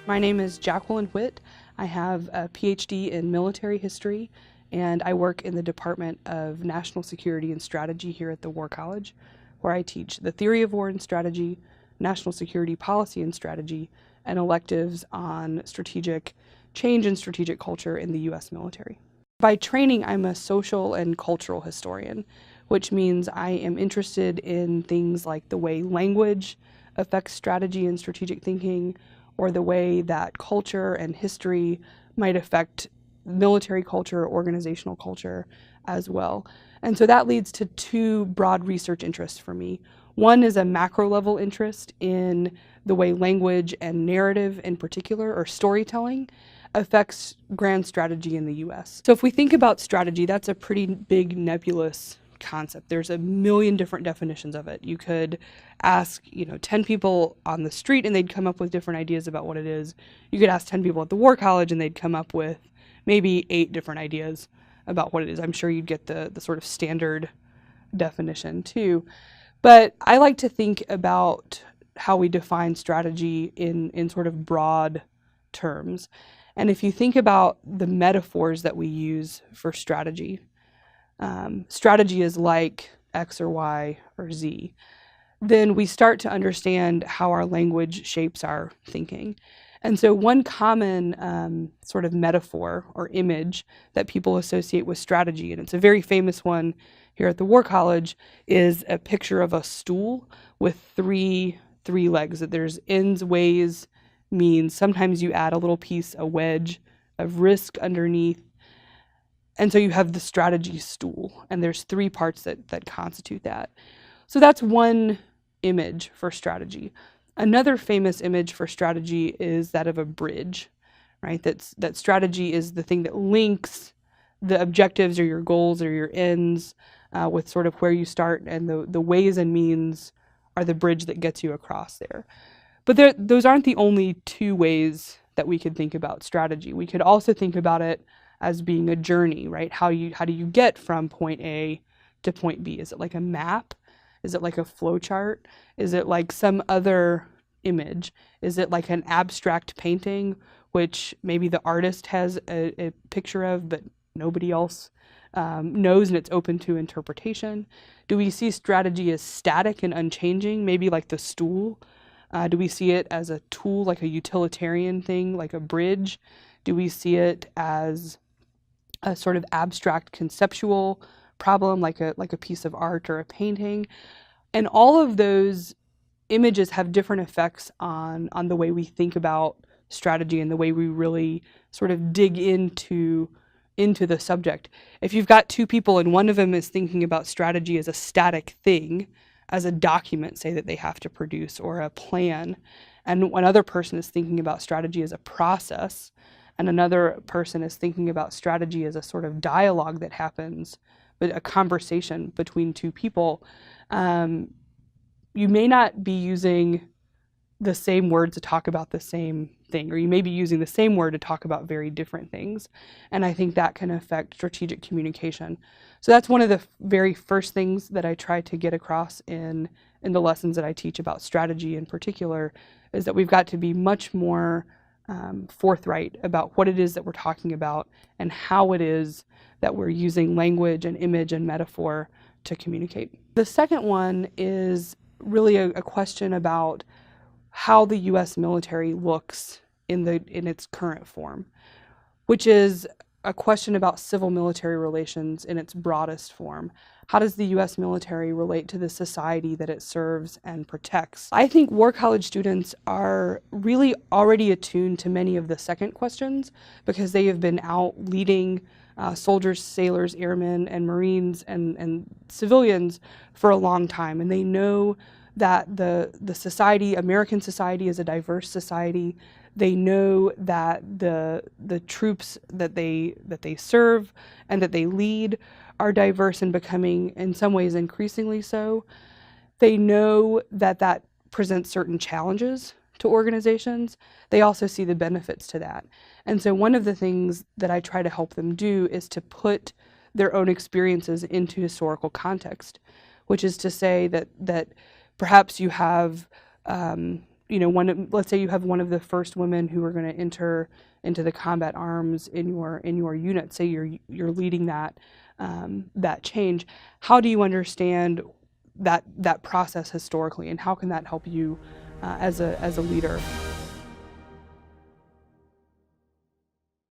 My name is Jacqueline Whitt. I have a PhD in military history, and I work in the Department of National Security and Strategy here at the War College, where I teach the theory of war and strategy, national security policy and strategy, and electives on strategic change and strategic culture in the U.S. military. By training, I'm a social and cultural historian, which means I am interested in things like the way language affects strategy and strategic thinking, or the way that culture and history might affect military culture, organizational culture as well. And so that leads to two broad research interests for me. One is a macro level interest in the way language and narrative in particular, or storytelling, affects grand strategy in the US. So if we think about strategy, that's a pretty big nebulous concept. There's a million different definitions of it. You could ask, 10 people on the street and they'd come up with different ideas about what it is. You could ask 10 people at the War College and they'd come up with maybe 8 different ideas about what it is. I'm sure you'd get the sort of standard definition too. But I like to think about how we define strategy in sort of broad terms. And if you think about the metaphors that we use for strategy, strategy is like X or Y or Z, then we start to understand how our language shapes our thinking. And so one common sort of metaphor or image that people associate with strategy, and it's a very famous one here at the War College, is a picture of a stool with three legs. That there's ends, ways, means. Sometimes you add a little piece, a wedge of risk underneath. And so you have the strategy stool, and there's 3 parts that constitute that. So that's one image for strategy. Another famous image for strategy is that of a bridge, right? That strategy is the thing that links the objectives or your goals or your ends with sort of where you start, and the ways and means are the bridge that gets you across there. But those aren't the only 2 ways that we could think about strategy. We could also think about it as being a journey, right? How do you get from point A to point B? Is it like a map? Is it like a flow chart? Is it like some other image? Is it like an abstract painting, which maybe the artist has a picture of, but nobody else knows, and it's open to interpretation? Do we see strategy as static and unchanging, maybe like the stool? Do we see it as a tool, like a utilitarian thing, like a bridge? Do we see it as a sort of abstract conceptual problem, like a piece of art or a painting? And all of those images have different effects on the way we think about strategy and the way we really sort of dig into the subject. If you've got 2 people and one of them is thinking about strategy as a static thing, as a document, say, that they have to produce, or a plan, and one other person is thinking about strategy as a process, and another person is thinking about strategy as a sort of dialogue that happens, but a conversation between 2 people, you may not be using the same word to talk about the same thing, or you may be using the same word to talk about very different things. And I think that can affect strategic communication. So that's one of the very first things that I try to get across in the lessons that I teach about strategy in particular, is that we've got to be much more forthright about what it is that we're talking about and how it is that we're using language and image and metaphor to communicate. The second one is really a question about how the U.S. military looks in its current form, which is a question about civil-military relations in its broadest form. How does the U.S. military relate to the society that it serves and protects? I think War College students are really already attuned to many of the second questions, because they have been out leading soldiers, sailors, airmen, and Marines and civilians for a long time, and they know that the society, American society, is a diverse society. They know that the troops that they serve and that they lead are diverse and becoming, in some ways, increasingly so. They know that presents certain challenges to organizations. They also see the benefits to that. And so one of the things that I try to help them do is to put their own experiences into historical context, which is to say that perhaps you have let's say you have one of the first women who are going to enter into the combat arms in your unit. Say you're leading that change. How do you understand that process historically, and how can that help you as a leader?